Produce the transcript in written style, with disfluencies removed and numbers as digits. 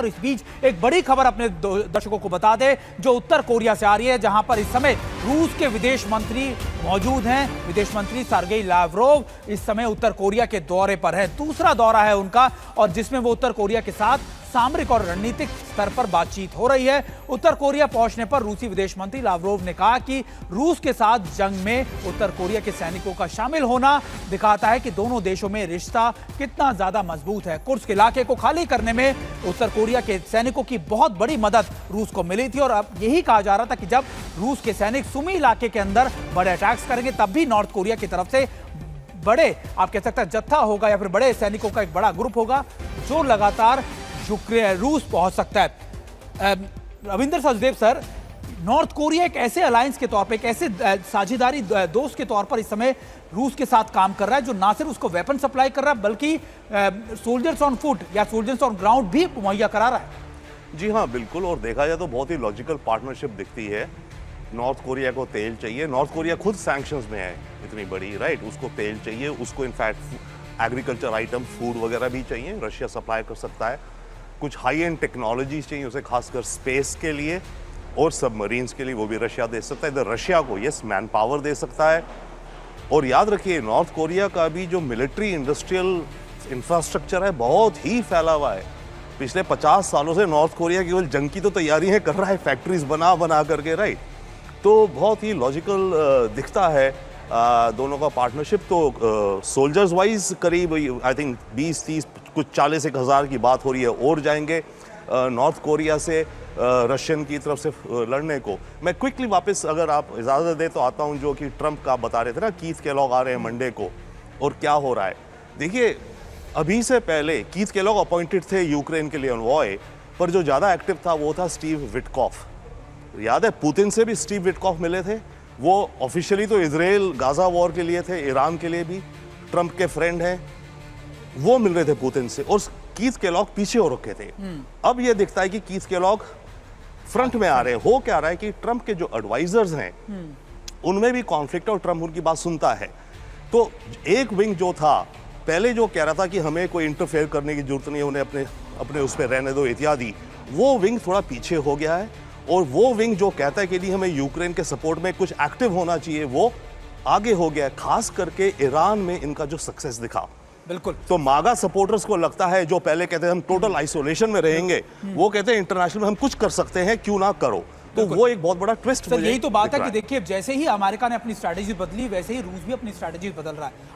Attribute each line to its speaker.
Speaker 1: और इस बीच एक बड़ी खबर अपने दर्शकों को बता दे जो उत्तर कोरिया से आ रही है, जहां पर इस समय रूस के विदेश मंत्री मौजूद हैं। विदेश मंत्री सर्गेई लावरोव इस समय उत्तर कोरिया के दौरे पर है। दूसरा दौरा है उनका और जिसमें वो उत्तर कोरिया के साथ सामरिक और रणनीतिक स्तर पर बातचीत हो रही है। उत्तर कोरिया पहुंचने पर रूसी विदेश मंत्री लावरोव ने कहा कि रूस के साथ जंग में उत्तर कोरिया के सैनिकों का शामिल होना दिखाता है कि दोनों देशों में रिश्ता कितना ज्यादा मजबूत है। कुर्स्क इलाके को खाली करने में उत्तर कोरिया के सैनिकों की बहुत बड़ी मदद रूस को मिली थी और अब यही कहा जा रहा था कि जब रूस के सैनिक सुमी इलाके के अंदर बड़े अटैक्स करेंगे तब भी नॉर्थ कोरिया की तरफ से बड़े, आप कह सकते हैं, जत्था होगा या फिर बड़े सैनिकों का एक बड़ा ग्रुप होगा जो लगातार रूस पहुंच सकता है। Ravindra Sachdev sir, north Korea एक ऐसे अलायंस के तौर पर, एक ऐसे साझेदारी दोस्त के तौर पर इस समय रूस के साथ काम कर रहा है जो ना सिर्फ उसको वेपन सप्लाई कर रहा है बल्कि सोल्जर्स ऑन फुट या सोल्जर्स ऑन ग्राउंड भी मुहैया करा रहा है।
Speaker 2: जी हाँ, बिल्कुल। और देखा जाए तो बहुत ही लॉजिकल पार्टनरशिप दिखती है। नॉर्थ कोरिया को तेल चाहिए, नॉर्थ कोरिया खुद सैंक्शंस में है इतनी बड़ी, राइट। उसको तेल चाहिए, उसको इनफैक्ट एग्रीकल्चर आइटम, फूड वगैरह भी चाहिए, रशिया सप्लाई कर सकता है। कुछ हाई एंड टेक्नोलॉजीज चाहिए उसे, खासकर स्पेस के लिए और सबमरीन्स के लिए, वो भी रशिया दे सकता है। इधर रशिया को यस मैन पावर दे सकता है। और याद रखिए, नॉर्थ कोरिया का भी जो मिलिट्री इंडस्ट्रियल इंफ्रास्ट्रक्चर है बहुत ही फैला हुआ है। पिछले 50 सालों से नॉर्थ कोरिया केवल जंग की तो तैयारियां कर रहा है, फैक्ट्रीज बना बना करके, राइट। तो बहुत ही लॉजिकल दिखता है दोनों का पार्टनरशिप। तो सोल्जर्स वाइज करीब आई थिंक 20-30 कुछ 40,000 की बात हो रही है और जाएंगे नॉर्थ कोरिया से रशियन की तरफ से लड़ने को। मैं क्विकली वापस, अगर आप इजाज़त दें तो आता हूं, जो कि ट्रंप का बता रहे थे ना, कीथ केलॉग आ रहे हैं मंडे को और क्या हो रहा है। देखिए, अभी से पहले कीथ केलॉग अपॉइंटेड थे यूक्रेन के लिए एनवॉय, पर जो ज़्यादा एक्टिव था वो था स्टीव विटकॉफ। याद है, पुतिन से भी स्टीव विटकॉफ मिले थे। वो ऑफिशियली तो इजराइल गाजा वॉर के लिए थे, ईरान के लिए भी, ट्रंप के फ्रेंड हैं, वो मिल रहे थे पुतिन से। और कीथ केलॉग पीछे हो रखे थे। अब ये दिखता है कि कीथ केलॉग फ्रंट में आ रहे हैं। हो क्या रहा है कि ट्रंप के जो एडवाइजर्स हैं उनमें भी कॉन्फ्लिक्ट है और ट्रंप उनकी बात सुनता है। तो एक विंग जो था पहले, जो कह रहा था कि हमें कोई इंटरफेयर करने की जरूरत नहीं है, उन्हें अपने उस पर रहने दो इत्यादि, वो विंग थोड़ा पीछे हो गया है। और वो विंग जो कहता है कि नहीं, हमें यूक्रेन के सपोर्ट में कुछ एक्टिव होना चाहिए, वो आगे हो गया है। खास करके ईरान में इनका जो सक्सेस दिखा,
Speaker 1: बिल्कुल।
Speaker 2: तो मागा सपोर्टर्स को लगता है, जो पहले कहते हैं हम टोटल आइसोलेशन में रहेंगे, वो कहते हैं इंटरनेशनल में हम कुछ कर सकते हैं, क्यों ना करो। तो वो एक बहुत बड़ा ट्विस्ट।
Speaker 1: सर, यही तो बात है कि देखिए, जैसे ही अमेरिका ने अपनी स्ट्रैटेजी बदली वैसे ही रूस भी अपनी स्ट्रैटेजी बदल रहा है।